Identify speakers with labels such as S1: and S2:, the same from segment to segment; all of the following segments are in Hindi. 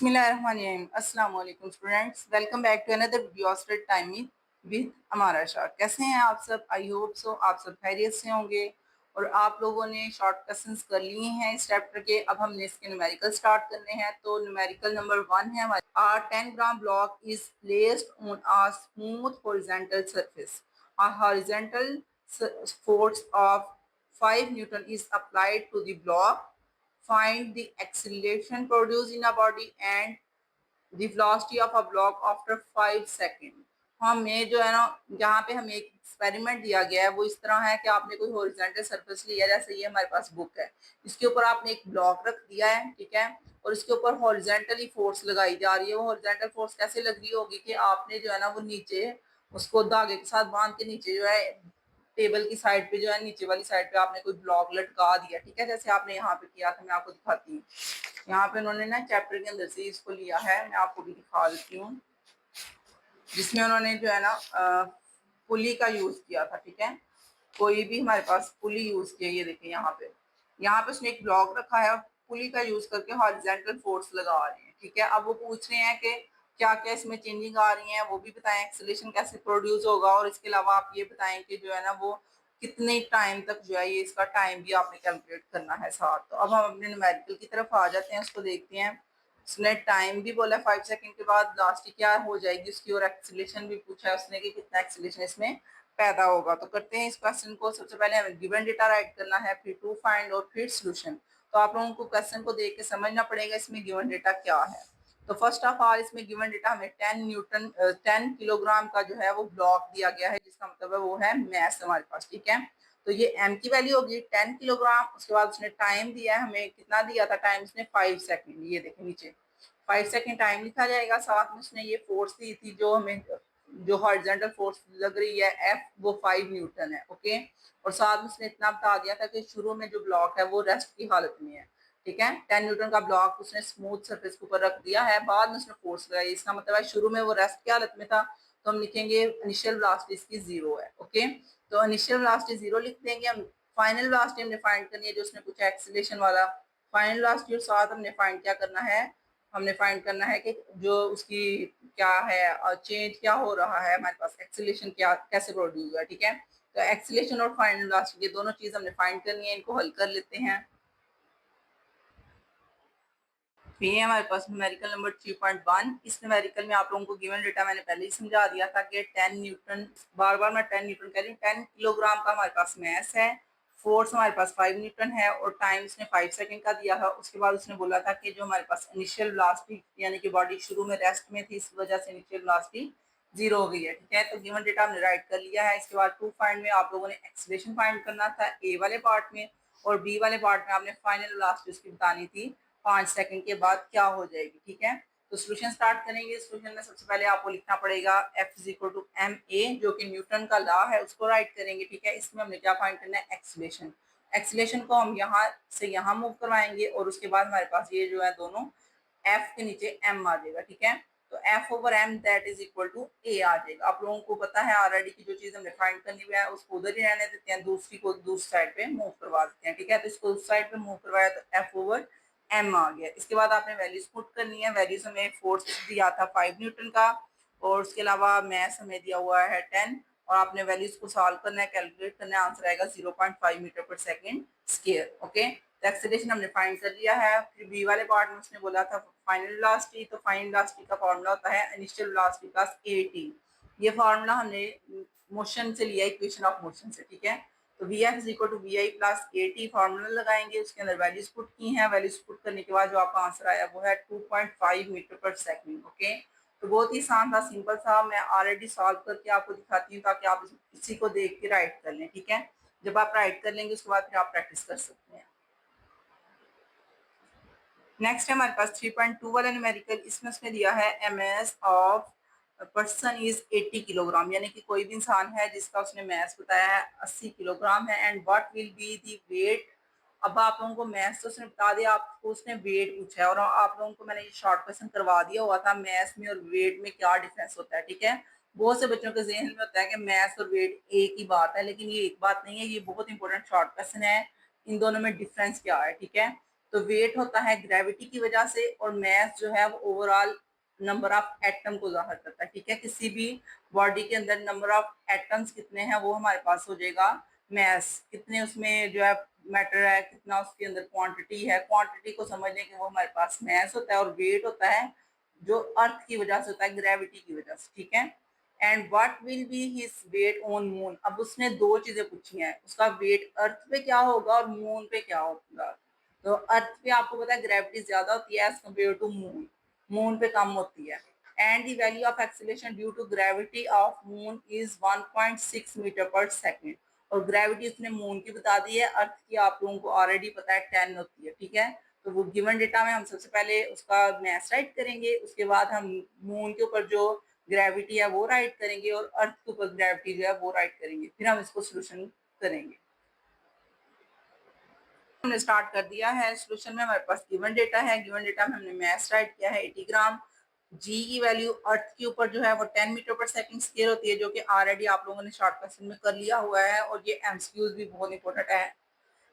S1: बिस्मिल्लाहिर्रहमानिर्रहीम। अस्सलाम वालेकुम students, welcome back to another video of study time with Amara Shah. कैसे हैं आप सब? आई होप सो आप सब खैरियत से होंगे और आप लोगों ने शॉर्ट क्वेश्चंस कर लिए हैं इस चैप्टर के। अब हमने इसके न्यूमेरिकल स्टार्ट करने हैं। तो न्यूमेरिकल नंबर 1 है हमारे, our 10 gram block is placed on a smooth horizontal surface, a horizontal force of 5 Newton is applied to the block. Find the acceleration produced in a body and the velocity of a block after 5 second. हमें जो है ना, यहाँ पे हमें एक एक्सपेरिमेंट दिया गया है, वो इस तरह है कि आपने कोई हॉरिजॉन्टल सरफेस लिया, जैसे ये हमारे पास बुक है, इसके ऊपर आपने एक ब्लॉक रख दिया है, ठीक है, और इसके ऊपर हॉरिजॉन्टली फोर्स लगाई जा रही है। वो हॉरिजॉन्टल फोर्स कैसे लग रही होगी कि आपने जो है ना वो नीचे उसको धागे के साथ बांध के नीचे जो है टेबल की साइड पे जो है नीचे वाली साइड पे आपने कोई ब्लॉक लटका दिया, ठीक है, जैसे आपने यहाँ पे किया था। मैं आपको दिखाती हूँ। यहाँ पे उन्होंने ना चैप्टर के अंदर से इसको लिया है, मैं आपको भी दिखा देती हूँ, जिसमें उन्होंने जो है ना पुली का यूज किया था, ठीक है, कोई भी हमारे पास पुली यूज किया। ये देखिए यहाँ पे उसने एक ब्लॉक रखा है, पुली का यूज करके हॉरिजॉन्टल फोर्स लगा रहे हैं, ठीक है। अब वो पूछ रहे हैं कि क्या क्या इसमें चेंजिंग आ रही है, वो भी बताएं, एक्सेलरेशन कैसे प्रोड्यूस होगा, और इसके अलावा आप ये बताएं कि जो है ना वो कितने टाइम तक जो है ये इसका टाइम भी आपने कैलकुलेट करना है साथ। तो अब हम अपने न्यूमेरिकल की तरफ आ जाते हैं, उसको देखते हैं। उसने टाइम भी बोला 5 सेकेंड के बाद लास्ट क्या हो जाएगी उसकी, और एक्सेलरेशन भी पूछा है उसने कि कितना एक्सेलरेशन इसमें पैदा होगा। तो करते हैं इस क्वेश्चन को। सबसे पहले हमें गिवन डेटा राइट करना है, फिर टू फाइंड और फिर सोल्यूशन। तो आप लोगों को क्वेश्चन को देख के समझना पड़ेगा इसमें गिवन डेटा क्या है। तो फर्स्ट ऑफ ऑल इसमें गिवन डेटा हमें 10 किलोग्राम का जो है वो ब्लॉक दिया गया है, जिसका मतलब है वो है मैस हमारे पास, ठीक है। तो ये एम की वैल्यू होगी 10 किलोग्राम। उसके बाद उसने टाइम दिया है, हमें कितना दिया था टाइम, उसने 5 सेकेंड। ये देखें नीचे 5 सेकेंड टाइम लिखा जाएगा। साथ में उसने ये फोर्स दी थी जो हमें, जो हॉरिजॉन्टल फोर्स लग रही है एफ, वो 5 न्यूटन है, ओके। और साथ में उसने इतना बता दिया था कि शुरू में जो ब्लॉक है वो रेस्ट की हालत में है, ठीक है। 10 न्यूटन का ब्लॉक उसने स्मूथ सरफेस के ऊपर रख दिया है, बाद में उसने फोर्स लगाई। इसका मतलब है शुरू में वो रेस्ट की हालत में था, तो हम लिखेंगे इनिशियल वेलोसिटी इसकी 0 है, ओके। तो इनिशियल वेलोसिटी 0 लिख देंगे हम। फाइनल वेलोसिटी हमने फाइंड करनी है, जो उसने पूछा एक्सीलरेशन वाला। फाइनल वेलोसिटी और साथ हमने फाइंड क्या करना है, हमने फाइंड करना है कि जो उसकी क्या है चेंज क्या हो रहा है हमारे पास, एक्सीलरेशन क्या कैसे प्रोड्यूस हुआ, ठीक है। तो एक्सीलरेशन और फाइनल वेलोसिटी ये दोनों चीज हमने फाइंड करनी है, इनको हल कर लेते हैं। ये हमारे पास न्यूमेरिकल नंबर 3.1। इस न्यूमेरिकल में आप लोगों को गिवन डेटा मैंने पहले ही समझा दिया था कि 10 न्यूटन, बार बार मैं 10 न्यूटन कह रही हूँ, 10 किलोग्राम का हमारे पास मैस है, फोर्स हमारे पास 5 न्यूटन है, और टाइम उसने 5 सेकेंड का दिया था। उसके बाद उसने बोला था कि जो हमारे पास इनिशियल वेलोसिटी, यानी कि बॉडी शुरू में रेस्ट में थी, इस वजह से इनिशियल वेलोसिटी 0 हो गई है, ठीक है। तो गिवन डेटा हमने राइट कर लिया है। इसके बाद टू फाइंड में आप लोगों ने एक्सेलरेशन फाइंड करना था ए वाले पार्ट में, और बी वाले पार्ट में आपने फाइनल वेलोसिटी उसकी बतानी थी 5 सेकेंड के बाद क्या हो जाएगी, ठीक है। तो सोल्यूशन स्टार्ट करेंगे। सोल्यूशन में सबसे पहले आपको लिखना पड़ेगा F is equal to M A, जो कि न्यूटन का लॉ है, उसको राइट करेंगे, ठीक है। इसमें हमने क्या फाइंड करना है, एक्सीलरेशन। एक्सीलरेशन को हम यहाँ से यहाँ मूव करवाएंगे, और उसके बाद हमारे पास ये जो है दोनों F के नीचे M आ जाएगा, ठीक है। तो F over M that is equal to A आ जाएगा। आप लोगों को पता है ऑलरेडी की जो चीज हमने फाइंड करनी हुई है उसको उधर ही रहने देते हैं, दूसरी को दूसरी साइड पे मूव करवा देते हैं, ठीक है। तो इसको उस साइड पे मूव करवाया तो F ओवर M आ गया। इसके बाद आपने वैल्यूज पुट करनी है। वैल्यूज हमें फोर्स दिया था 5 न्यूटन का, और उसके अलावा मैस हमें दिया हुआ है 10, और आपने वैल्यूज को सॉल्व करना है, कैलकुलेट करना है, आंसर आएगा 0.5 metre per second square, okay. तो एक्सेलरेशन हमने फाइंड कर लिया है। फिर बी वाले पार्ट में उसने बोला था फाइनल वेलोसिटी। तो फाइनल वेलोसिटी का फॉर्मूला होता है इनिशियल वेलोसिटी प्लस AT। ये फार्मूला हमने मोशन से लिया, इक्वेशन ऑफ मोशन से, ठीक है। तो V F is equal to V I plus A T formula लगाएंगे, उसके अंदर वैल्यूज पुट की हैं। वैल्यूज पुट करने के बाद जो आपका आंसर आया वो है 2.5 मीटर पर सेकंड, ओके। तो बहुत ही आसान था, सिंपल था। मैं ऑलरेडी सॉल्व करके आपको दिखाती हूँ ताकि आप इसी को देख के राइट कर लें, ठीक है। जब आप राइट कर लेंगे उसके बाद फिर आप प्रैक्टिस कर सकते हैं। नेक्स्ट है हमारे पास 3.2 वाला न्यूमेरिकल। इसमें उसने दिया है MS of person is 80 kilogram, यानी कि कोई भी इंसान है जिसका उसने मैस बताया है 80 किलोग्राम है, and what will be the weight. अब आप लोगों को मैथ्स तो उसने बता दिया, आपको उसने वेट पूछा है, और आप लोगों को मैंने ये शॉर्ट क्वेश्चन करवा दिया हुआ था मैथ्स में और वेट में क्या डिफरेंस होता है, ठीक है। बहुत से बच्चों के जहन में होता है कि मैथ्स और वेट एक ही बात है, लेकिन ये एक बात नहीं है। ये बहुत इंपॉर्टेंट शॉर्ट क्वेश्चन है, इन दोनों में डिफरेंस क्या है, ठीक है। तो वेट होता है ग्रेविटी की वजह से, और मास जो है वो ओवरऑल नंबर ऑफ एटम को जाहिर करता है। ठीक है, किसी भी बॉडी के अंदर नंबर ऑफ एटम्स कितने हैं वो हमारे पास हो जाएगा मास, कितने उसमें जो है मैटर है, कितना उसके अंदर क्वांटिटी है, क्वांटिटी को समझने के वो हमारे पास मास होता है, और वेट होता है जो अर्थ की वजह से होता है, ग्रेविटी की वजह से। ठीक है, and what will be his weight on moon. अब उसने दो चीजें पूछी हैं, उसका वेट अर्थ पे क्या होगा और मून पे क्या होगा। तो अर्थ पे आपको पता है ग्रेविटी ज्यादा होती है as compare to moon, moon पे कम होती है। And the value of acceleration due to gravity of moon is 1.6 metre per second, और ग्रेविटी उसने मून की बता दी है, अर्थ की आप लोगों को ऑलरेडी पता है 10 होती है। ठीक है, तो वो गिवन डेटा में हम सबसे पहले उसका मैथ राइट करेंगे, उसके बाद हम मून के ऊपर जो ग्रेविटी है वो राइट करेंगे, और अर्थ के ऊपर ग्रेविटी जो है वो राइट करेंगे, फिर हम इसको सोल्यूशन करेंगे। हमने स्टार्ट कर दिया है। सोल्यूशन में हमारे पास गिवन डेटा है, गिवन डेटा में हमने मैथ राइट किया है 80 ग्राम। जी की वैल्यू अर्थ के ऊपर जो है वो 10 मीटर पर सेकंड स्केयर होती है, जो कि ऑलरेडी आप लोगों ने शॉर्ट क्वेश्चन में कर लिया हुआ है, और ये एमसीक्यूज भी बहुत इंपॉर्टेंट है,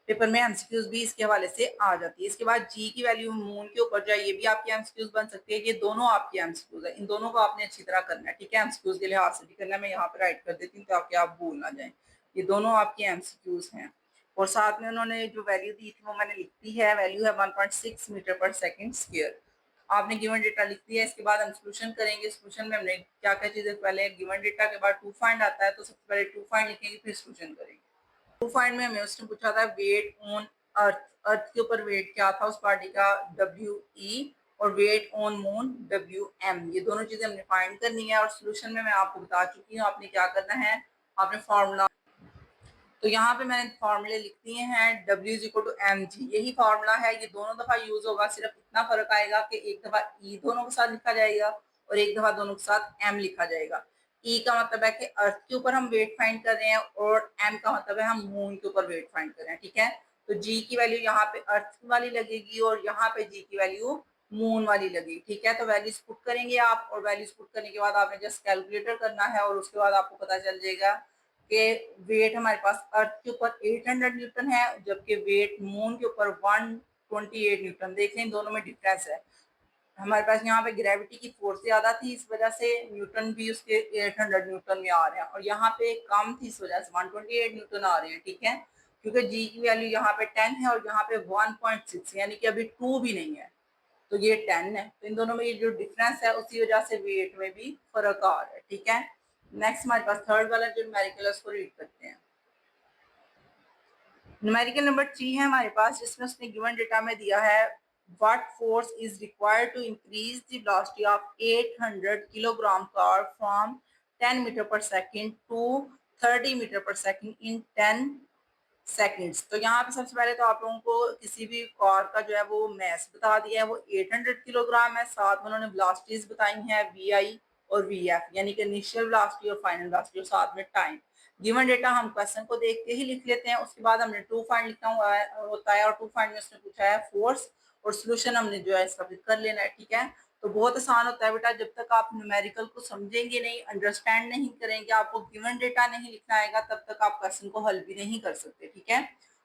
S1: पेपर में एमसीक्यूज भी इसके हवाले से आ जाती है। इसके बाद जी की वैल्यू मून के ऊपर जो है ये भी आपकी एमसीक्यूज बन सकती है, ये दोनों आपकी एमसीक्यूज है, इन दोनों को आपने अच्छी तरह करना है। ठीक है, एमसीक्यूज के लिहाज से भी करना है, मैं यहाँ पे राइट कर देती हूँ ताकि आप भूल ना जाए, ये दोनों आपकी एमसीक्यूज हैं। और साथ में उन्होंने जो वैल्यू दी थी वो मैंने लिख दी है, वैल्यू है 1.6 मीटर पर सेकंड स्क्वायर। आपने गिवन डेटा लिख दिया है, इसके बाद हम सोल्यूशन करेंगे। सोल्यूशन में हमने क्या क्या चीजें, पहले गिवन डेटा के बाद टू फाइंड आता है, तो सबसे पहले टू फाइंड लिखेंगे, फिर सोल्यूशन करेंगे। टू फाइंड में हमें उसने पूछा था वेट ऑन अर्थ, अर्थ के ऊपर वेट क्या था उस पार्टी का, डब्ल्यू ई, और weight on moon W M, ये दोनों चीजें हमने फाइंड करनी है। और सोल्यूशन में मैं आपको बता चुकी हूँ आपने क्या करना है, आपने फॉर्मूला, तो यहाँ पे मैंने फॉर्मूले लिख दिए हैं, W is equal to M G, यही फॉर्मूला है, ये दोनों दफा यूज होगा, सिर्फ इतना फर्क आएगा कि एक दफा ई दोनों के साथ लिखा जाएगा और एक दफा दोनों के साथ एम लिखा जाएगा। ई का मतलब है कि अर्थ के ऊपर हम वेट फाइंड कर रहे हैं, और एम का मतलब है हम मून के ऊपर वेट फाइंड कर रहे हैं। ठीक है, तो जी की वैल्यू यहाँ पे अर्थ वाली लगेगी और यहाँ पे जी की वैल्यू मून वाली लगेगी। ठीक है, तो वैल्यूज पुट करेंगे आप, और वैल्यूज पुट करने के बाद आपने जस्ट कैलकुलेटर करना है, और उसके बाद आपको पता चल जाएगा कि वेट हमारे पास अर्थ के ऊपर 800 न्यूटन है, जबकि वेट मून के ऊपर 128 न्यूटन। देख लें दोनों में डिफरेंस है, हमारे पास यहाँ पे ग्रेविटी की फोर्स ज्यादा थी, इस वजह से न्यूटन भी उसके 800 न्यूटन में आ रहे हैं, और यहाँ पे कम थी, इस वजह से 128 न्यूटन आ रहे हैं। ठीक है, क्योंकि जी की वैल्यू यहाँ पे 10 है और यहाँ पे 1.6, यानी कि अभी 2 भी नहीं है, तो ये 10 है, तो इन दोनों में ये जो डिफरेंस है उसी वजह से वेट में भी फर्क आ रहा है। ठीक है, नेक्स्ट हमारे पास थर्ड वाला जो न्यूमेरिकल है उसको रीड करते हैं। न्यूमेरिकल नंबर 3 है हमारे पास, जिसमें उसने गिवन डेटा में दिया है what force is required to increase the velocity of 800 kilogram car from 10 meter per second to 30 meter per second in 10 seconds. तो यहाँ पे सबसे पहले तो आप लोगों को किसी भी कार का जो है वो मैस बता दिया है, वो 800 किलोग्राम है, साथ में उन्होंने वेलोसिटीज बताई हैं वी आई और वी एफ, यानी कि इनिशियल वेलोसिटी और फाइनल वेलोसिटी, और साथ में टाइम। गिवन डेटा हम क्वेश्चन को देख के ही लिख लेते हैं, उसके बाद हमने टू फाइंड लिखना हुआ है होता है, और टू फाइंड में उसने पूछा है फोर्स, और सोल्यूशन हमने जो है इसका फिर कर लेना है। ठीक है, तो बहुत आसान होता है बेटा, जब तक आप न्यूमेरिकल को समझेंगे नहीं, अंडरस्टैंड नहीं करेंगे, आपको गिवन डेटा नहीं लिखना आएगा, तब तक आप क्वेश्चन को हल भी नहीं कर सकते। ठीक है,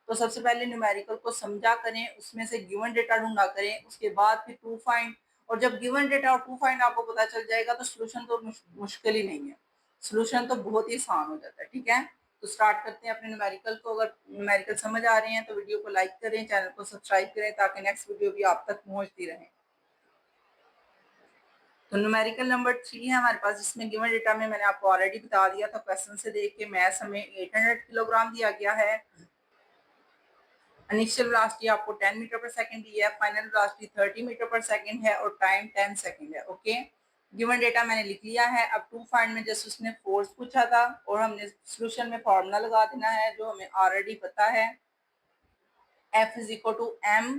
S1: तो सबसे पहले न्यूमेरिकल को समझा करें, उसमें से गिवन डेटा ढूंढा करें, उसके बाद फिर टू फाइंड, और जब गिवन डेटा और टू फाइंड आपको पता चल जाएगा तो सोल्यूशन तो मुश्किल ही नहीं है, सोल्यूशन तो बहुत ही आसान हो जाता है। ठीक है, तो स्टार्ट करते हैं अपने न्यूमेरिकल को। अगर न्यूमेरिकल समझ आ रहे हैं तो वीडियो को लाइक करें, चैनल को सब्सक्राइब करें, ताकि नेक्स्ट वीडियो भी आप तक पहुंचती रहे। तो न्यूमेरिकल नंबर 3 है हमारे पास, जिसमें गिवन डेटा में मैंने आपको ऑलरेडी बता दिया था, क्वेश्चन से देख के मैथ्स हमें 800 किलोग्राम दिया गया है, इनिशियल वेलोसिटी आपको 10 मीटर पर सेकंड दी है, final velocity 30 metre per second है, और टाइम 10 सेकंड है। ओके, गिवन डेटा मैंने लिख लिया है। अब टू फाइंड में जस्ट उसने फोर्स पूछा था, और हमने सोल्यूशन में फॉर्मूला लगा देना है जो हमें ऑलरेडी पता है, F is equal to M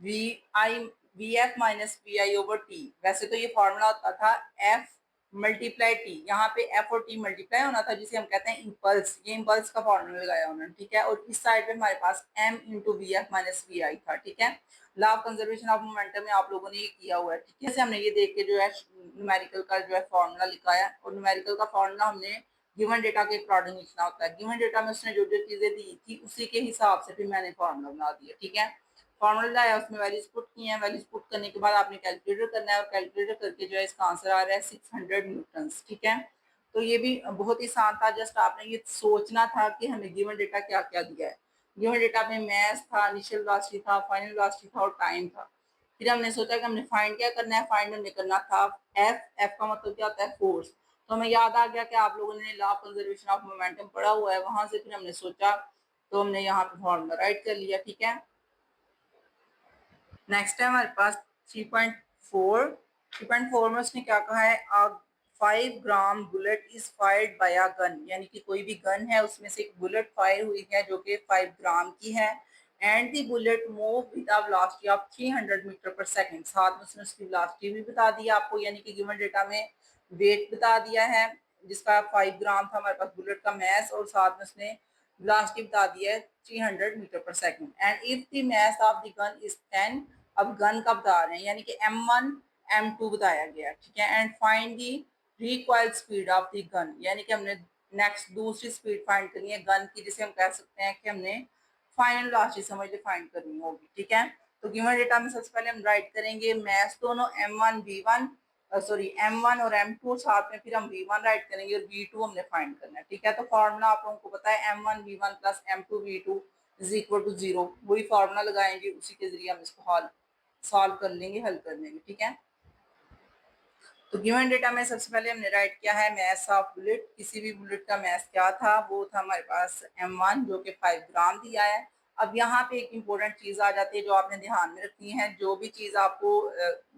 S1: V I V F minus V I over T. वैसे तो ये फॉर्मूला होता था F मल्टीप्लाई टी, यहाँ पे F और T मल्टीप्लाई होना था, जिसे हम कहते हैं इम्पल्स, ये इम्पल्स का फॉर्मूला लगाया उन्होंने। ठीक है, और इस साइड पे हमारे पास M into V F minus V I था। ठीक है, law of conservation of momentum में आप लोगों ने ये किया हुआ है। ठीक है, जैसे हमने ये देख के जो है न्यूमेरिकल का जो है फॉर्मूला लिखा है, और न्यूमेरिकल का फॉर्मूला हमने गिवन डेटा के अकॉर्डिंग लिखना होता है। गिवन डेटा में उसने जो जो चीजें दी थी उसी के हिसाब से फिर मैंने फॉर्मूला बना दिया। ठीक है, फॉर्मूला आया, उसमें वैल्यूज पुट की हैं, वैल्यूज पुट करने के बाद आपने कैलकुलेटर करना है और कैलकुलेटर करके जो है इसका आंसर आ रहा है 600 न्यूटन्स। ठीक है, तो ये भी बहुत ही आसान था, जस्ट आपने ये सोचना था कि हमें गिवन डेटा क्या क्या दिया है। गिवन डेटा में मैथ था, इनिशियल वेलोसिटी था, फाइनल वेलोसिटी था और टाइम था। फिर हमने सोचा कि हमने फाइंड क्या करना है, फाइंड हमने करना था एफ। एफ का मतलब क्या होता है, फोर्स। तो हमें याद आ गया कि आप लोगों ने law of conservation of momentum पढ़ा हुआ है, वहां से फिर हमने सोचा तो हमने यहाँ पे फॉर्मूला राइट कर लिया। ठीक है, नेक्स्ट है हमारे पास 3.4। 3.4 में उसने क्या कहा है, 5 gram bullet is fired by a gun, यानी कि कोई भी गन है उसमें से एक बुलेट फायर हुई है जो कि 5 ग्राम की है। And the bullet move with a velocity of 300 metre per second. साथ में उसने उसकी वेलोसिटी भी बता दी आपको, यानी कि गिवन डेटा में वेट बता दिया है जिसका 5 ग्राम था हमारे पास बुलेट का मैस, और साथ में उसने वेलोसिटी बता दी है 300 metre per second. And if the mass of the gun is 10, अब गन का बता रहे हैं यानी कि M1 M2 बताया गया। ठीक है, and find the recoil speed of the gun, यानी कि हमने नेक्स्ट दूसरी स्पीड फाइंड करनी है गन की, जिसे हम कह सकते हैं कि हमने फाइनल वेलोसिटी समझ ले फाइंड करनी होगी। ठीक है, तो गिवन डेटा में सबसे पहले हम राइट करेंगे मैथ्स दोनों M1 V1, सॉरी M1 और M2, साथ में फिर हम V1 राइट करेंगे और V2 हमने फाइंड करना है। ठीक है, तो फॉर्मूला आप लोगों को पता है M1 V1 plus M2 V2 is equal to 0। वही फॉर्मूला लगाएंगे, उसी के जरिए हम इसको हल सॉल्व कर लेंगे, हल कर लेंगे। ठीक है, तो गिवन डेटा में सबसे पहले हमने राइट किया है मैस ऑफ बुलेट। किसी भी बुलेट का मैस क्या था, वो था हमारे पास M1 जो कि 5 ग्राम दिया है। अब यहाँ पे एक इम्पोर्टेंट चीज आ जाती है जो आपने ध्यान में रखनी है। जो भी चीज आपको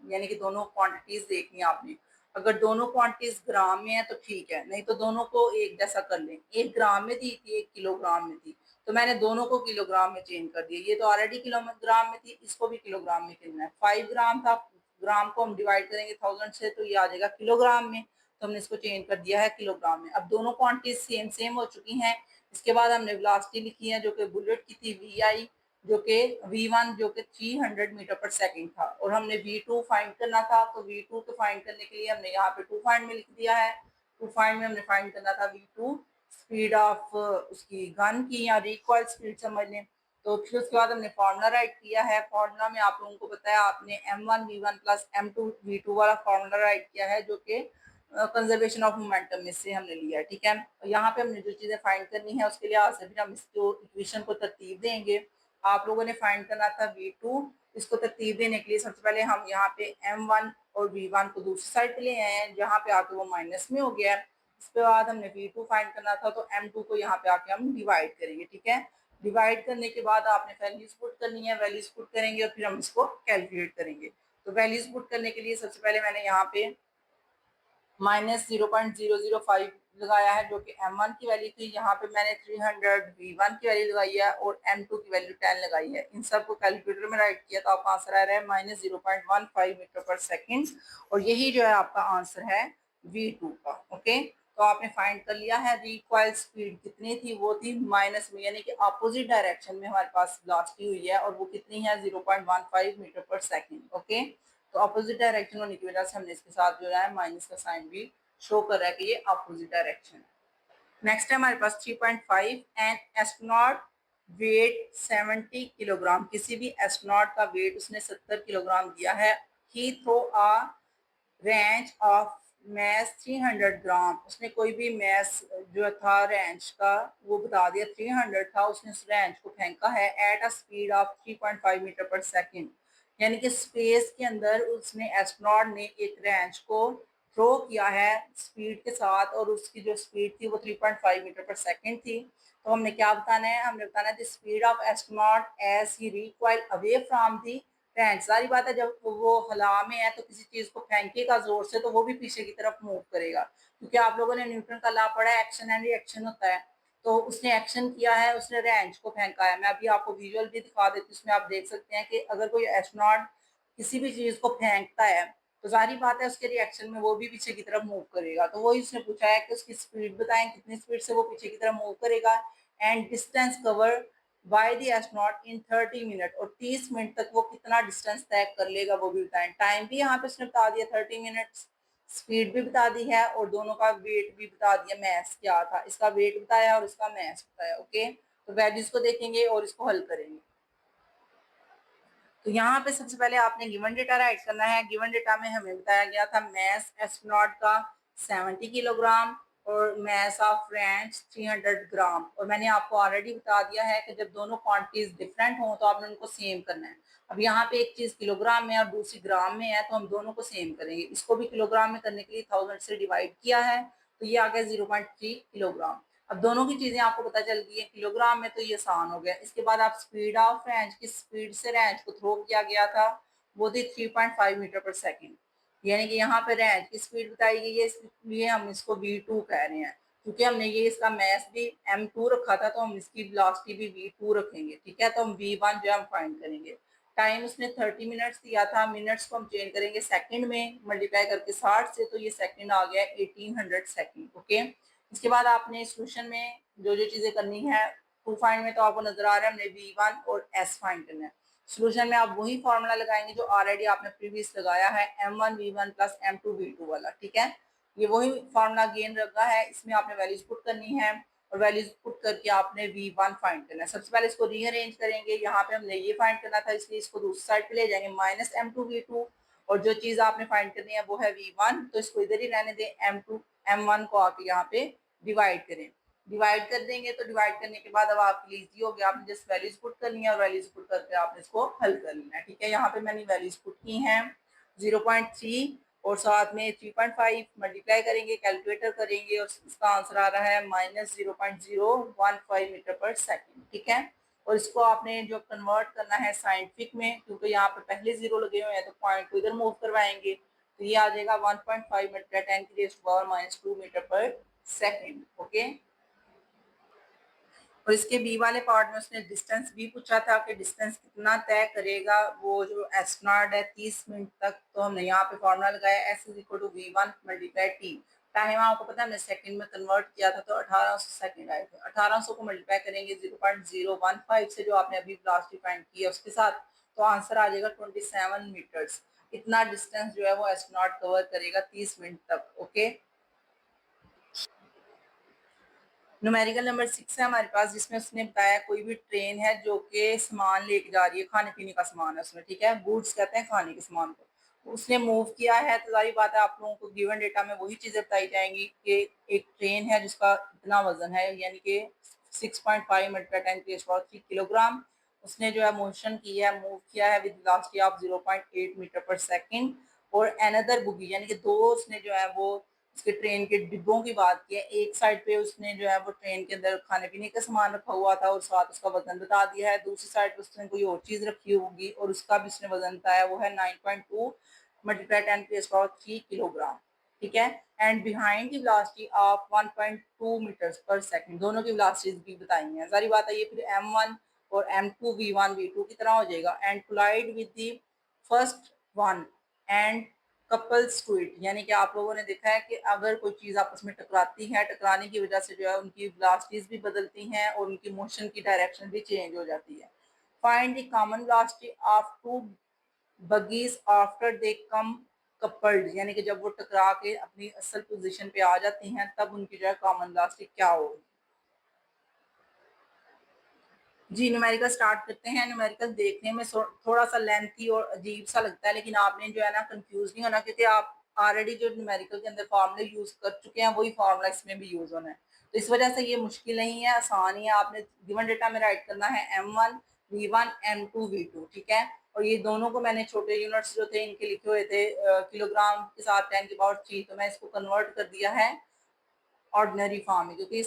S1: यानी कि दोनों क्वांटिटीज देखनी है आपने, अगर दोनों क्वांटिटीज ग्राम में है तो ठीक है, नहीं तो दोनों को एक जैसा कर लें। 1 ग्राम में थी, एक किलोग्राम में थी, तो मैंने दोनों को किलोग्राम में चेंज कर दिया। ये तो ऑलरेडी किलोग्राम में थी, इसको भी किलोग्राम में करना है। 5 ग्राम था, ग्राम को हम डिवाइड करेंगे 1000 से तो ये आ जाएगा किलोग्राम में, तो हमने इसको चेंज कर दिया है किलोग्राम में। अब दोनों क्वांटिटीज सेम सेम हो चुकी हैं। इसके बाद हमने वेलोसिटी लिखी है जो कि बुलेट की थी VI, जो कि V1 जो कि 300 मीटर पर सेकंड था, और हमने V2 फाइंड करना था। तो V2 को फाइंड करने के लिए हमने यहाँ पे टू फाइंड में लिख दिया है। टू फाइंड में हमने फाइंड करना था V2 स्पीड ऑफ उसकी गन की, या रिकॉइल स्पीड समझ लें। तो फिर उसके बाद हमने फॉर्मूला राइट किया है। फॉर्मूला में आप लोगों को बताया आपने M1 V1 plus M2 V2 वाला फॉर्मूला राइट किया है जो कि कंजर्वेशन ऑफ मोमेंटम में से हमने लिया है। ठीक है, यहाँ पे हमने जो चीजें फाइंड करनी है उसके लिए आज से फिर हम इसको इक्वेशन को तरतीब देंगे। आप लोगों ने फाइंड करना था V2, इसको तरतीब देने के लिए सबसे पहले हम यहाँ पे M1 और V1 को दूसरी साइड पे ले आए हैं, जहाँ पे आके वो माइनस में हो गया है। इसके बाद हमने V2 फाइंड करना था, तो M2 को यहाँ पे आके हम डिवाइड करेंगे। ठीक है, डिवाइड करने के बाद आपने वैल्यूज पुट करनी है, वैल्यूज पुट करेंगे और फिर हम इसको कैलकुलेट करेंगे। तो वैल्यूज पुट करने के लिए सबसे पहले मैंने यहाँ पे -0.005 लगाया है जो कि M1 की वैल्यू थी। यहाँ पे मैंने 300 V1 की वैल्यू लगाई है और M2 की वैल्यू 10 लगाई है। इन सबको कैलकुलेटर में राइट किया तो आपका आंसर आ रहा है -0.15 मीटर पर सेकेंड, और यही जो है आपका आंसर है V2 का। ओके, तो आपने फाइंड कर लिया है रिकॉइल स्पीड कितनी थी, वो थी माइनस में, यानी कि अपोजिट डायरेक्शन में हमारे पास वेलोसिटी हुई है, और वो कितनी है 0.15 मीटर पर सेकेंड। ओके, तो अपोजिट डायरेक्शन होने की वजह से हमने इसके साथ जो है माइनस का साइन भी शो कर रहा है कि ये अपोजिट डायरेक्शन है। नेक्स्ट है हमारे पास 3.5। An astronaut weight 70 kilogram. किसी भी एस्ट्रोनॉट का वेट उसने 70 किलोग्राम दिया है। He throw a range of mass 300 gram. उसने कोई भी मैस जो था रेंज का वो बता दिया 300 था, उसने उस रेंज को फेंका है at a speed of 3.5 metre per second, यानी कि स्पेस के अंदर उसने एस्ट्रोनॉट ने एक रेंज को थ्रो किया है स्पीड के साथ, और उसकी जो स्पीड थी वो 3.5 मीटर पर सेकेंड थी। तो हमने क्या बताना है, हमने बताना है the speed of astronaut as he recoil away from the friend. सारी बात है, जब वो हवा में है तो किसी चीज को फेंकेगा जोर से तो वो भी पीछे की तरफ मूव करेगा, क्योंकि आप लोगों ने न्यूटन का लॉ पढ़ा है, एक्शन एंड रिएक्शन होता है। तो उसने एक्शन किया है, उसने रेंज को फेंका है। मैं अभी आपको विजुअल भी दिखा देती हूँ, उसमें आप देख सकते हैं कि अगर कोई एस्ट्रोनॉट किसी भी चीज को फेंकता है तो सारी बात है उसके रिएक्शन में वो भी पीछे की तरफ मूव करेगा। तो वही उसने पूछा है कि उसकी स्पीड बताएं, कितनी स्पीड से वो पीछे की तरफ मूव करेगा, and distance cover by the astronaut in 30 minute, और 30 मिनट तक वो कितना डिस्टेंस तय कर लेगा वो भी बताएं। टाइम भी यहाँ पे उसने बता दिया 30 मिनट्स, स्पीड भी बता दी है, और दोनों का वेट भी बता दिया, मैस क्या था, इसका वेट बताया और इसका मैस बताया। ओके, तो वैल्यूज को देखेंगे और इसको हल करेंगे। तो यहाँ पे सबसे पहले आपने गिवन डेटा राइट करना है। गिवन डेटा में हमें बताया गया था मैस एस्ट्रोनॉट का 70 किलोग्राम और मैस ऑफ फ्रेंच 300 ग्राम। और मैंने आपको ऑलरेडी बता दिया है कि जब दोनों क्वांटिटीज डिफरेंट हों तो आपने उनको सेम करना है। अब यहाँ पे एक चीज किलोग्राम में और दूसरी ग्राम में है, तो हम दोनों को सेम करेंगे। इसको भी किलोग्राम में करने के लिए 1000 से डिवाइड किया है, तो ये आ गया 0.3 किलोग्राम। अब दोनों की चीजें आपको पता चल गई है किलोग्राम में, तो ये आसान हो गया। इसके बाद आप स्पीड ऑफ रेंज, किस स्पीड से रेंज को थ्रो किया गया था, वो थी 3.5 मीटर पर सेकेंड। यानी कि यहाँ पे रेंज की स्पीड बताई गई है, इसलिए हम इसको v2 कह रहे हैं। क्योंकि हमने ये इसका मैस भी m2 रखा था, तो हम इसकी वेलोसिटी भी v2 रखेंगे। ठीक है, तो हम v1 जो है हम फाइंड करेंगे। टाइम उसने 30 मिनट्स दिया था, मिनट्स को हम चेंज करेंगे सेकंड में, मल्टीप्लाई करके 60 से, तो ये सेकंड आ गया 1800 सेकंड। ओके, इसके बाद आपने सोल्यूशन में जो जो चीजें करनी है, टू फाइंड में तो आपको नजर आ रहा है हमने v1 और s फाइंड करना है। सोल्यूशन में आप वही फॉर्मूला लगाएंगे जो ऑलरेडी आपने प्रीवियस लगाया है, m1 v1 plus m2 v2 वाला। ठीक है, ये वही फॉर्मूला गेन रखा है, इसमें आपने वैल्यूज पुट करनी है और वैल्यूज पुट करके आपने v1 फाइंड करना है। सबसे पहले इसको रीअरेंज करेंगे। यहाँ पे हमने ये फाइंड करना था, इसलिए इसको दूसरी साइड पे ले जाएंगे, माइनस m2 v2, और जो चीज आपने फाइंड करनी है वो है v1, तो इसको इधर ही रहने दें। m2 m1 को आके यहाँ पे डिवाइड करें। डिवाइड कर देंगे, तो डिवाइड करने के बाद अब आपके लिए इजी हो गया, आपने जस्ट वैल्यूज पुट करनी है और वैल्यूज पुट करके आपने इसको हल कर लेना है। ठीक है, यहाँ पे मैंने वैल्यूज पुट की हैं 0.3 और साथ में 3.5, मल्टीप्लाई करेंगे, कैलकुलेटर करेंगे और इसका आंसर आ रहा है -0.015 मीटर पर सेकेंड। ठीक है, और इसको आपने जो कन्वर्ट करना है साइंटिफिक में, क्योंकि यहाँ पे पहले जीरो लगे हुए हैं तो पॉइंट को इधर मूव करवाएंगे, तो ये आ जाएगा 1.5 metre 10⁻⁻² metre per second. Okay, और इसके बी वाले पार्ट में उसने डिस्टेंस भी पूछा था कि डिस्टेंस कितना तय करेगा वो जो एस्ट्रोनॉट है 30 मिनट तक। तो हमने यहाँ पे फॉर्मूला लगाया S is equal to v1 multiply T. Time आपको पता है हमने सेकंड में कन्वर्ट किया था, तो 1800 सेकंड आए थे। 1800 को मल्टीप्लाई करेंगे 0.015 से, जो आपने अभी लास्ट फाइंड किया उसके साथ, तो आंसर आ जाएगा 27 मीटर्स। इतना डिस्टेंस जो है वो एस्ट्रोनॉट कवर करेगा 30 मिनट तक। ओके, न्यूमेरिकल नंबर 6 है हमारे पास, जिसमें उसने बताया कोई भी ट्रेन है जो कि सामान लेके जा रही है, खाने पीने का सामान है उसमें। ठीक है, गुड्स कहते हैं खाने के सामान को, उसने मूव किया है। तो जाहिर बात है आप लोगों को गिवन डेटा में वही चीजें बताई जाएंगी कि एक ट्रेन है जिसका इतना वजन है, यानी कि 6.5 × 10⁻³ किलोग्राम। उसने जो है मोशन किया है, मूव किया है with velocity of 0.8 metre per second. और अनदर बुगी, यानी कि दो उसने जो है वो उसके ट्रेन के डिब्बों की बात की है। एक साइड पे उसने जो है वो ट्रेन के अंदर खाने पीने का सामान रखा हुआ था और साथ उसका वजन बता दिया है। दूसरी साइड पे उसने कोई और चीज रखी होगी और उसका भी उसने वजन बताया, वो है 9.2 मल्टीप्लाई 10⁻³ किलोग्राम। ठीक है, एंड बिहाइंड की वेलोसिटी ऑफ 1.2 मीटर्स पर सेकंड। दोनों की वेलोसिटीज भी बताई हैं। सारी बात है ये फिर m1 और m2 v1 v2 की तरह हो जाएगा। And collide with the first one and couples to it, यानी कि आप लोगों ने देखा है कि अगर कोई चीज आपस में टकराती है, टकराने की वजह से जो है उनकी वेलोसिटीज भी बदलती हैं और उनकी मोशन की डायरेक्शन भी चेंज हो जाती है। Find the common velocity of two bogies after they come coupled, यानी कि जब वो टकरा के अपनी असल पोजीशन पे आ जाती हैं तब उनकी जो है कॉमन वेलोसिटी क्या होगी। जी, न्यूमेरिकल स्टार्ट करते हैं। न्यूमेरिकल देखने में थोड़ा सा लेंथी और अजीब सा लगता है, लेकिन आपने जो है ना कंफ्यूज नहीं होना, क्योंकि आप ऑलरेडी जो न्यूमेरिकल के अंदर फॉर्मूले यूज कर चुके हैं वही फॉर्मूला इसमें भी यूज होना है। तो इस वजह से ये मुश्किल नहीं है, आसान ही है। आपने गिवन डेटा में राइट करना है m1 v1 m2 v2। ठीक है, और ये दोनों को मैंने छोटे यूनिट्स जो थे इनके लिखे हुए थे किलोग्राम के साथ 10⁻³, तो मैं इसको कन्वर्ट कर दिया है ऑर्डिनरी फॉर्म में, क्योंकि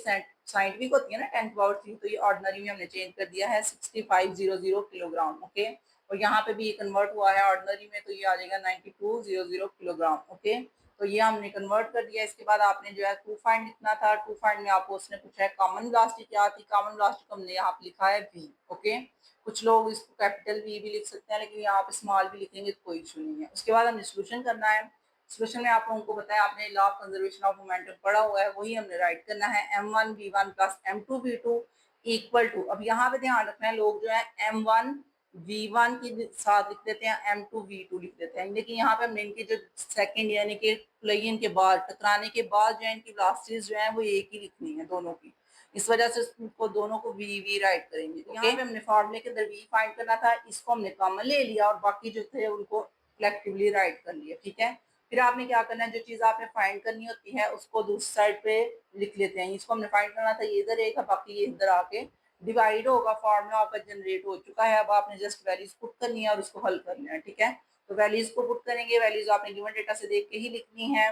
S1: साइंटिफिक होती है ना 10⁻³, तो ये ऑर्डिनरी में हमने चेंज कर दिया है 6500 किलोग्राम। ओके, और यहाँ पे भी ये कन्वर्ट हुआ है ऑर्डिनरी में, तो ये आ जाएगा 9200 किलोग्राम। ओके, तो ये हमने कन्वर्ट कर दिया। इसके बाद आपने जो है टू फाइंड लिखना था। टू फाइंड में आपको उसने पूछा है कॉमन वेलोसिटी क्या थी। कॉमन वेलोसिटी को हमने यहाँ पे लिखा है v। ओके, कुछ लोग इसको कैपिटल v भी लिख सकते हैं, लेकिन यहाँ पे स्मॉल भी लिखेंगे तो कोई इशू नहीं है। उसके बाद हमने सोल्यूशन करना है। सोल्यूशन में आप लोगों को बताया, आपने law of conservation of momentum पढ़ा हुआ है, वही हमने राइट करना है m1 v1 plus m2 v2 equal to. अब यहाँ पे ध्यान रखना है, लोग जो है m1 v1 के साथ लिख देते हैं, m2 v2 लिख देते हैं, लेकिन यहाँ पे हमने इनके जो सेकंड यानी कि कोलिजन के बाद, टकराने के बाद जो है इनकी वेलोसिटीज जो है वो एक ही लिखनी है दोनों की। इस वजह से उसको दोनों को वी वी राइट करेंगे। तो यहाँ पे हमने फॉर्मूले के अंदर वी फाइंड करना था, इसको हमने कॉमन ले लिया और बाकी जो थे उनको कलेक्टिवली राइट कर लिया। ठीक है, फिर आपने क्या करना है, जो चीज आपने फाइंड करनी होती है उसको दूसरी साइड पे लिख लेते हैं। इसको हमने फाइंड करना था, ये इधर एक, बाकी ये इधर आके डिवाइड होगा। फॉर्मूला आपका जनरेट हो चुका है, अब आपने जस्ट वैल्यूज पुट करनी है और उसको हल करना है। ठीक है, तो वैल्यूज को पुट करेंगे, वैल्यूज आपने गिवन डेटा से देख के ही लिखनी है।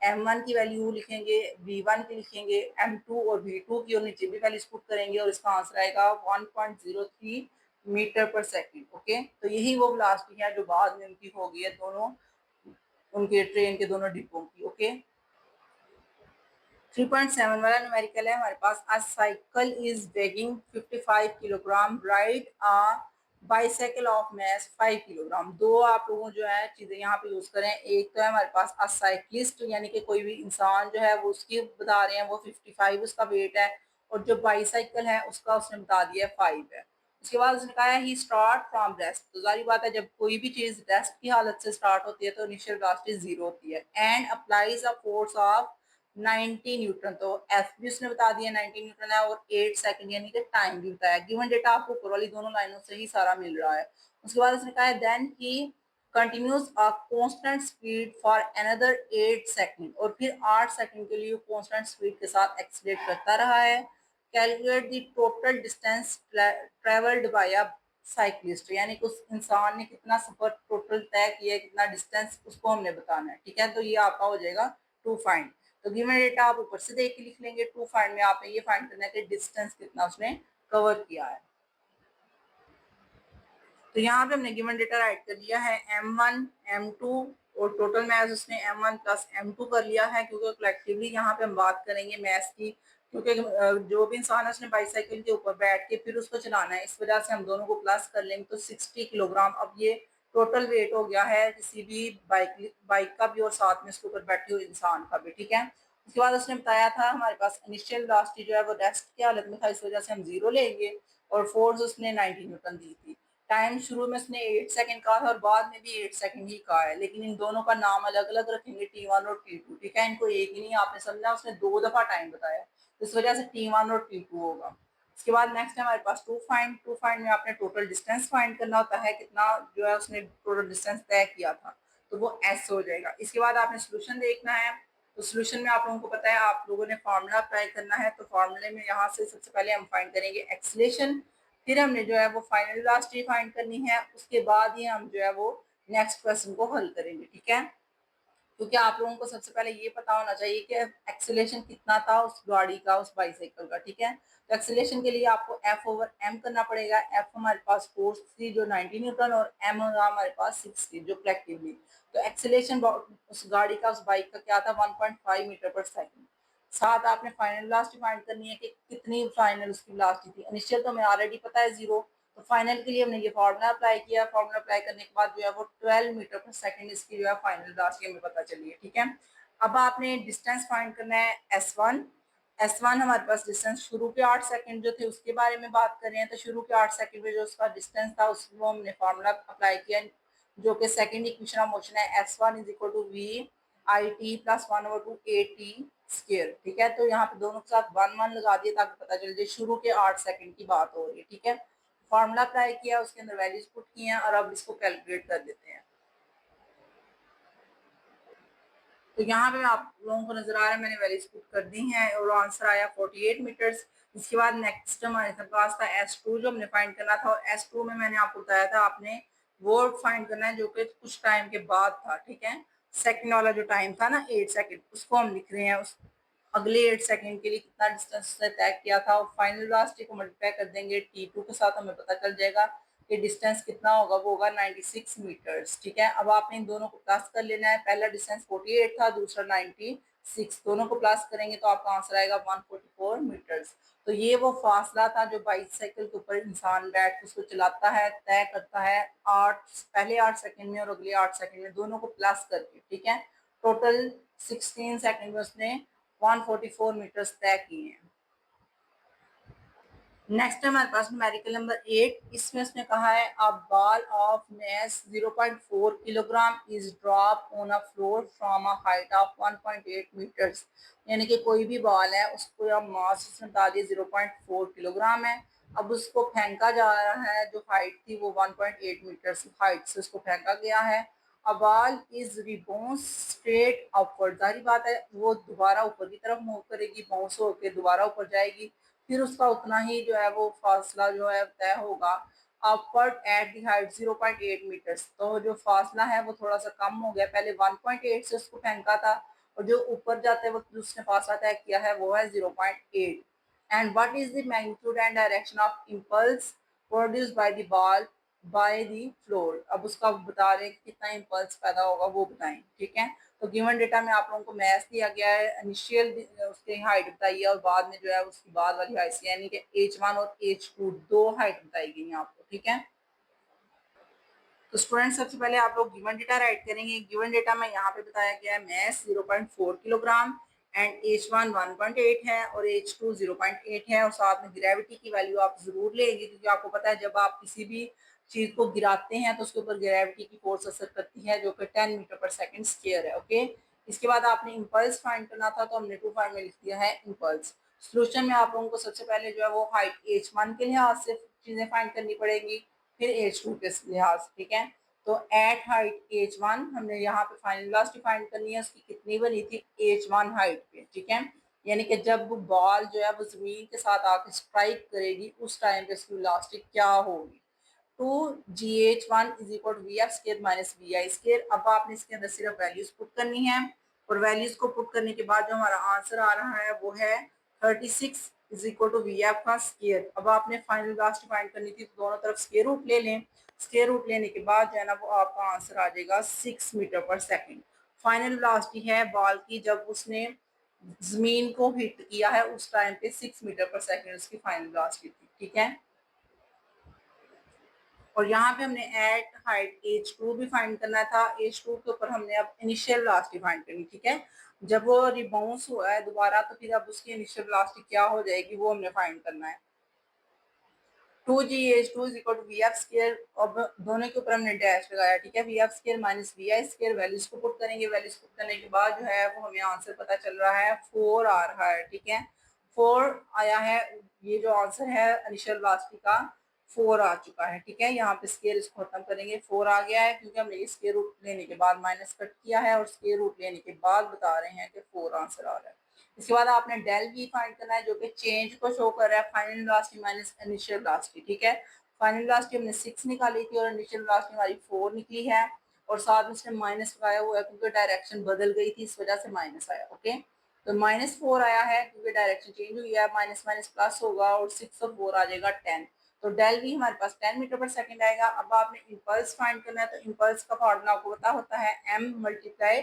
S1: m1 की वैल्यू लिखेंगे, v1 की लिखेंगे, m2 और v2 की, और नीचे भी वैल्यूज पुट करेंगे और इसका आंसर आएगा 1.03 मीटर पर सेकंड। ओके, तो यही वो वेलोसिटी है जो बाद में उनकी हो गई है, दोनों उनके ट्रेन के दोनों डिब्बों की। ओके, 3.7 वाला न्यूमेरिकल है हमारे पास। A cycle is weighing 55 kilogram, right a bicycle of mass 5 kilogram. दो आप लोगों जो है चीजें यहाँ पे यूज करें, एक तो है हमारे पास अ साइकिलिस्ट, यानी कि कोई भी इंसान जो है वो उसकी बता रहे हैं, वो 55 उसका वेट है, और जो बाईसाइकिल है उसका उसने बता दिया 5 है। उसके बाद उसने कहा है ही स्टार्ट फ्रॉम रेस्ट। तो जारी बात है, जब कोई भी चीज रेस्ट की हालत से स्टार्ट होती है तो इनिशियल वेलोसिटी 0 होती है। And applies a force of 90 Newton, तो एफ भी उसने बता दिया 90 न्यूटन है, और 8 सेकंड यानी कि टाइम भी बताया। गिवन डेटा आपको ऊपर वाली दोनों लाइनों से ही सारा मिल रहा है। उसके बाद उसने कहा है then he continues a constant speed for another 8 second, और फिर 8 सेकंड के लिए कांस्टेंट स्पीड के साथ एक्सीलरेट करता रहा है। Calculate the total distance travelled by a cyclist, यानी कि उस इंसान ने कितना सफर टोटल तय किया है, कितना डिस्टेंस, उसको हमने बताना है। ठीक है, तो ये आपका हो जाएगा टू फाइंड। तो गिवन डेटा आप ऊपर से देख के लिख लेंगे, टू फाइंड में आपने ये फाइंड करना है कि डिस्टेंस कितना उसने कवर किया है। तो यहाँ पे हमने गिवन डेटा राइट कर लिया है m1 m2, और टोटल मैथ उसने m1 प्लस m2 कर लिया है, क्योंकि कलेक्टिवली यहाँ पे हम बात करेंगे मैथ्स की, क्योंकि जो भी इंसान है उसने बाईसाइकिल के ऊपर बैठ के फिर उसको चलाना है, इस वजह से हम दोनों को प्लस कर लेंगे तो 60 किलोग्राम अब ये टोटल वेट हो गया है किसी भी बाइक बाइक का भी और साथ में उसके ऊपर बैठे हुए इंसान का भी। ठीक है, उसके बाद उसने बताया था हमारे पास इनिशियल वेलोसिटी जो है वो रेस्ट की हालत में था, इस वजह से हम 0 लेंगे, और फोर्स उसने 90 न्यूटन दी थी। टाइम शुरू में उसने 8 सेकंड कहा था और बाद में भी 8 सेकंड ही कहा है, लेकिन इन दोनों का नाम अलग अलग रखेंगे, T1 और T2। ठीक है, इनको एक ही नहीं आपने समझा, उसने 2 दफा टाइम बताया, इस वजह से T1 और T2 होगा। इसके बाद नेक्स्ट है हमारे पास टू फाइंड में आपने टोटल डिस्टेंस फाइंड करना होता है, कितना जो है उसने टोटल डिस्टेंस तय किया था, तो वो एस हो जाएगा। इसके बाद आपने सोल्यूशन देखना है, तो सोल्यूशन में आप लोगों को पता है आप लोगों ने फार्मूला अप्लाई करना है। तो फार्मूले में यहाँ से सबसे पहले हम फाइंड करेंगे एक्सीलरेशन, फिर हमने जो है वो फाइनल वेलोसिटी फाइंड करनी है, उसके बाद ही हम जो है वो नेक्स्ट क्वेश्चन को हल करेंगे। ठीक है, क्योंकि आप लोगों को सबसे पहले ये पता होना चाहिए कि एक्सेलेरेशन कितना था उस गाड़ी का, उस बाईसाइकिल का। ठीक है, तो एक्सेलेरेशन के लिए आपको एफ ओवर एम करना पड़ेगा। एफ हमारे पास फोर्स थी जो 90 न्यूटन, और एम होगा हमारे पास 6 थी जो कलेक्टिवली। तो एक्सेलेरेशन उस गाड़ी का, उस बाइक का क्या था, 1.5 मीटर पर सेकंड। साथ आपने फाइनल वेलोसिटी फाइंड करनी है कि कितनी फाइनल उसकी वेलोसिटी थी। इनिशियल तो हमें ऑलरेडी पता है 0, तो फाइनल के लिए हमने ये फार्मूला अप्लाई किया। फार्मूला अप्लाई करने के बाद जो है वो 12 मीटर पर सेकंड इसकी जो है फाइनल वेलोसिटी हमें पता चली है। ठीक है, अब आपने डिस्टेंस फाइंड करना है S1। S1 हमारे पास डिस्टेंस शुरू के 8 सेकंड जो थे उसके बारे में बात कर रहे हैं, तो शुरू के 8 सेकंड में जो उसका डिस्टेंस था उसको हमने फार्मूला अप्लाई किया, जो कि सेकंड इक्वेशन ऑफ मोशन है, S1 is equal to V I T plus 1/2 AT square. ठीक है, तो यहाँ पे दोनों के साथ 1 1 लगा दिए ताकि पता चल जाए शुरू के 8 सेकंड की बात हो रही है। ठीक है, फार्मूला अप्लाई किया, उसके अंदर वैल्यूज पुट की हैं, और अब इसको कैलकुलेट कर देते हैं। तो यहाँ पे आप लोगों को नजर आ रहा है मैंने वैल्यूज पुट कर दी हैं और आंसर आया 48 मीटर्स। इसके बाद नेक्स्ट हमारे पास था S2 जो हमने फाइंड करना था, और S2 में मैंने आपको बताया था आपने वो फाइंड करना है जो कि कुछ टाइम के बाद था। ठीक है, सेकंड वाला जो टाइम था ना 8 सेकंड, उसको हम लिख रहे हैं, उस अगले 8 सेकंड के लिए कितना डिस्टेंस तय किया था, और फाइनल वेलोसिटी को मल्टीप्लाई कर देंगे T2 के साथ, हमें पता चल जाएगा कि डिस्टेंस कितना होगा, वो होगा 96 मीटर्स। ठीक है, अब आपने इन दोनों को प्लस कर लेना है, पहला डिस्टेंस 48 था, दूसरा 96, दोनों को प्लस करेंगे तो आपका आंसर आएगा 144 मीटर्स। तो ये वो फासला था जो बाइसाइकिल के ऊपर इंसान बैठ के उसको चलाता है, तय करता है पहले 8 सेकंड में और अगले 8 सेकंड में, दोनों को प्लस करके। ठीक है, टोटल 16 सेकंड में उसने 144 मीटर्स तय किए हैं। नेक्स्ट है हमारे पास न्यूमेरिकल नंबर 8। इसमें उसने कहा है a ball of mass 0.4 kilogram is drop on a floor from a height of 1.8 metres. यानी कि कोई भी बॉल है उसको अब मास उसने बता दिया 0.4 किलोग्राम है। अब उसको फेंका जा रहा है, जो हाइट थी वो 1.8 मीटर हाइट से उसको फेंका गया है। A ball is rebounce straight upward, जाहिर बात है वो दोबारा ऊपर की तरफ मूव करेगी, बाउंस होकर दोबारा ऊपर जाएगी, फिर उसका उतना ही जो है वो फासला जो है तय होगा upward at the height 0.8 metres. तो जो फासला है वो थोड़ा सा कम हो गया, पहले 1.8 से उसको फेंका था और जो ऊपर जाते वक्त उसने फासला तय किया है वो है 0.8। And what is the magnitude and direction of impulse produced by the ball by the floor. अब उसका बता रहे हैं कि कितना इम्पल्स पैदा होगा वो बताएं, ठीक है। तो गिवन डेटा में आप लोगों को मैथ दिया गया है, इनिशियल उसकी हाइट बताइए और बाद में जो है उसकी बाद वाली हाइट यानी कि H1 और H2 दो हाइट बताई गई है आपको, ठीक है। तो स्टूडेंट सबसे पहले आप लोग गिवन डेटा राइट करेंगे। गिवन डेटा में यहाँ पे बताया गया है मैस 0.4 किलोग्राम एंड H1 1.8 है और H2 0.8 है और साथ में ग्रेविटी की वैल्यू आप जरूर लेंगे, क्योंकि आपको पता है जब आप किसी भी चीज को गिराते हैं तो उसके ऊपर ग्रेविटी की फोर्स असर करती है, जो कि 10 मीटर पर सेकंड स्क्वायर है। ओके, इसके बाद आपने इम्पल्स फाइंड करना था तो हमने 2 फाइंड में लिख दिया है इम्पल्स। सोल्यूशन में आप लोगों को सबसे पहले जो है वो हाइट H1 के लिहाज से चीजें फाइंड करनी पड़ेगी, फिर H2 के लिहाज, ठीक है। तो एट हाइट H1 हमने यहाँ पे फाइनल वेलोसिटी फाइंड करनी है, उसकी कितनी बनी थी H1 हाइट पे, ठीक है। यानी कि जब बॉल जो है वो जमीन के साथ आके स्ट्राइक करेगी उस टाइम पे उसकी वेलोसिटी क्या होगी, 2gh1 is equal to V F square minus V I square. अब आपने इसके अंदर सिर्फ वैल्यूज पुट करनी है और वैल्यूज को पुट करने के बाद जो हमारा आंसर आ रहा है वो है 36 is equal to V F का स्केयर। अब आपने फाइनल वेलोसिटी फाइंड करनी थी तो दोनों तरफ स्केयर रूट ले लें। स्केयर रूट लेने के बाद जो है ना वो आपका आंसर आ जाएगा 6 metre per second. Final velocity है बॉल की जब उसने जमीन को हिट किया है उस टाइम पे 6 मीटर पर सेकेंड उसकी फाइनल वेलोसिटी थी, ठीक है। और यहाँ पे हमने एट हाइट H2 भी फाइंड करना था। H2 के ऊपर हमने अब इनिशियल वेलोसिटी फाइंड करनी, ठीक है। जब वो रिबाउंस हुआ है दोबारा तो फिर अब उसकी इनिशियल वेलोसिटी क्या हो जाएगी वो हमने फाइंड करना है। 2gh2 is equal to V F square. अब दोनों के ऊपर हमने डैश लगाया, ठीक है। V F square minus V I square, values को पुट करेंगे। वैल्यूज पुट करने के बाद जो है वो हमें आंसर पता चल रहा है 4 आ रहा है, ठीक है। 4 आया है, ये जो आंसर है इनिशियल वेलोसिटी का 4 आ चुका है, ठीक है। यहाँ पे स्केयर इसको खत्म करेंगे, 4 आ गया है क्योंकि हमने स्केयर रूट लेने के बाद माइनस कट किया है और स्केयर रूट लेने के बाद बता रहे हैं कि 4 आंसर आ रहा है। इसके बाद आपने डेल वी फाइंड करना है जो कि चेंज को शो कर रहा है, final velocity minus initial velocity, ठीक है। फाइनल वेलोसिटी हमने 6 निकाली थी और इनिशियल वेलोसिटी हमारी 4 निकली है और साथ में इसने माइनस लगाया हुआ है क्योंकि डायरेक्शन बदल गई थी, इस वजह से माइनस आया। ओके, तो -4 आया है क्योंकि डायरेक्शन चेंज हुई है, माइनस माइनस प्लस होगा और 6 और 4 आ जाएगा 10। तो डेल वी हमारे पास 10 मीटर पर सेकंड आएगा। अब आपने इम्पल्स फाइंड करना है, तो इम्पल्स का फॉर्मूला आपको पता होता है m मल्टीप्लाई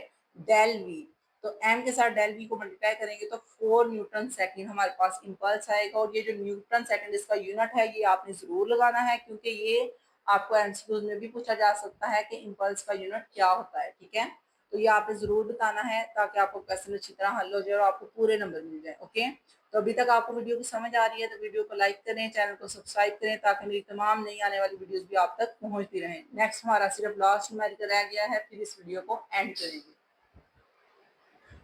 S1: डेल वी। तो m के साथ डेल वी को मल्टीप्लाई करेंगे तो 4 न्यूटन सेकंड हमारे पास इम्पल्स आएगा। और ये जो न्यूटन सेकंड इसका यूनिट है ये आपने जरूर लगाना है क्योंकि ये आपको एमसीक्यूज में भी पूछा जा सकता है कि इम्पल्स का यूनिट क्या होता है, ठीक है। तो ये आपने जरूर बताना है ताकि आपको क्वेश्चन अच्छी तरह हल हो जाए और आपको पूरे नंबर मिल जाए। ओके, तो अभी तक आपको वीडियो की समझ आ रही है तो वीडियो को लाइक करें, चैनल को सब्सक्राइब करें ताकि मेरी तमाम नई आने वाली वीडियोस भी आप तक पहुंचती रहें। नेक्स्ट हमारा सिर्फ लास्ट न्यूमेरिकल रह गया है, फिर इस वीडियो को एंड करेंगे।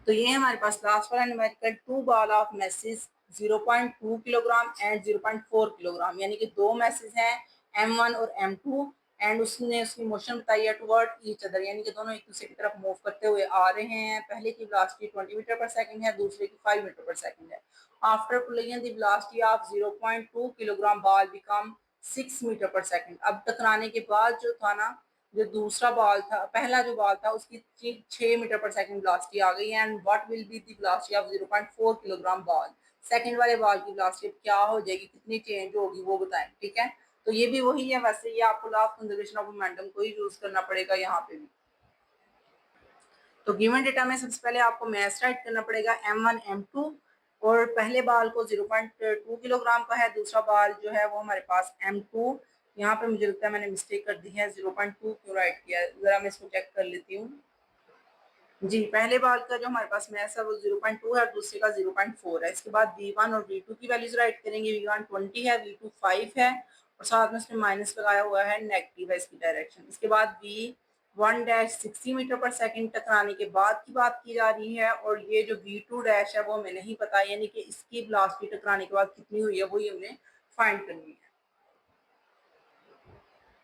S1: तो ये हमारे पास लास्ट वाला numerical, two ball of masses 0.2 kilogram and 0.4 kilogram, यानी कि दो मैसेज हैं M1 और M2 एंड उसने उसकी मोशन बताई है टुवर्ड ईच अदर, यानी कि दोनों एक दूसरे की तरफ मूव करते हुए आ रहे हैं। पहले की वेलोसिटी 20 मीटर पर सेकंड है, दूसरे की 5 मीटर पर सेकंड है। After collision the velocity of 0.2 kilogram ball become 6 metre per second. अब टकराने के बाद जो था ना, जो दूसरा बॉल था, पहला जो बॉल था उसकी 6 मीटर पर सेकंड वेलोसिटी आ गई है। And what will be the velocity of 0.4 kilogram ball, second वाले बॉल की वेलोसिटी क्या हो जाएगी, कितनी चेंज होगी वो बताएं, ठीक है। तो ये भी वही है, वैसे ये आपको law of conservation of momentum को ही यूज करना पड़ेगा यहाँ पे भी। तो गिवन डेटा में सबसे पहले आपको मैथ राइट करना पड़ेगा M1 M2 और पहले बाल को 0.2 किलोग्राम का है, दूसरा बाल जो है वो हमारे पास M2। यहाँ पे मुझे लगता है मैंने मिस्टेक कर दी है, 0.2 क्यों राइट किया है, जरा मैं इसको चेक कर लेती हूँ। जी, पहले बाल का जो हमारे पास मास है वो 0.2 है और दूसरे का 0.4 है। इसके बाद V1 और V2 की वैल्यूज़ राइट करेंगे। V1 20 है, V2 5 है और साथ में उसने माइनस लगाया हुआ है, नेगेटिव है इसकी डायरेक्शन। इसके बाद V1 dash 60 metre per second टकराने के बाद की बात की जा रही है और ये जो V2 डैश है वो हमें नहीं पता, यानी कि इसकी वेलोसिटी टकराने के बाद कितनी हुई है वही हमें फाइंड करनी है।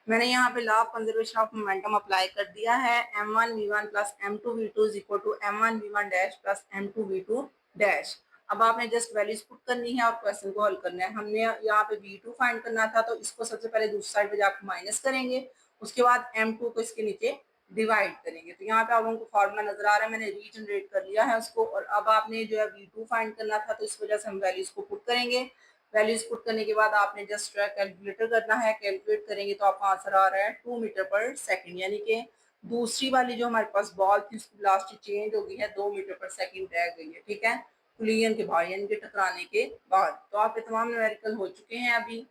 S1: मैंने यहाँ पे law of conservation of momentum apply कर दिया है। m1 v1 plus m2 v2 is equal to m1 v1 dash plus m2 v2 dash. अब आपने जस्ट वैल्यूज पुट करनी है और क्वेश्चन को हल करना है। हमने यहाँ पे v2 फाइंड करना था तो इसको सबसे पहले दूसरी साइड पे जाकर माइनस करेंगे, उसके बाद m2 को इसके नीचे डिवाइड करेंगे। तो यहाँ पे आप हमको फार्मूला नजर आ रहा है, मैंने रीजनरेट कर लिया है उसको। और अब आपने जो है v2 फाइंड करना था तो इस वजह से हम वैल्यूज को पुट करेंगे। वैल्यूज पुट करने के बाद आपने जस्ट कैलकुलेटर करना है, कैलकुलेट करेंगे तो आपका आंसर आ रहा है 2 मीटर पर सेकंड, यानी कि दूसरी वाली जो हमारे पास बॉल थी उसकी वेलोसिटी चेंज हो गई है, 2 मीटर पर सेकंड रह गई है। ठीक है, कुलियन के बाद यानी कि टकराने के बाद। तो आपके तमाम न्यूमेरिकल हो चुके हैं अभी।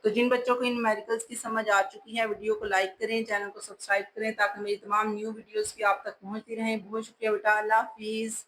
S1: तो जिन बच्चों को इन न्यूमेरिकल्स की समझ आ चुकी है, वीडियो को लाइक करें, चैनल को सब्सक्राइब करें ताकि मेरी तमाम न्यू वीडियोस भी आप तक पहुंचती रहें। बहुत शुक्रिया बेटा, अल्लाह हाफिज़।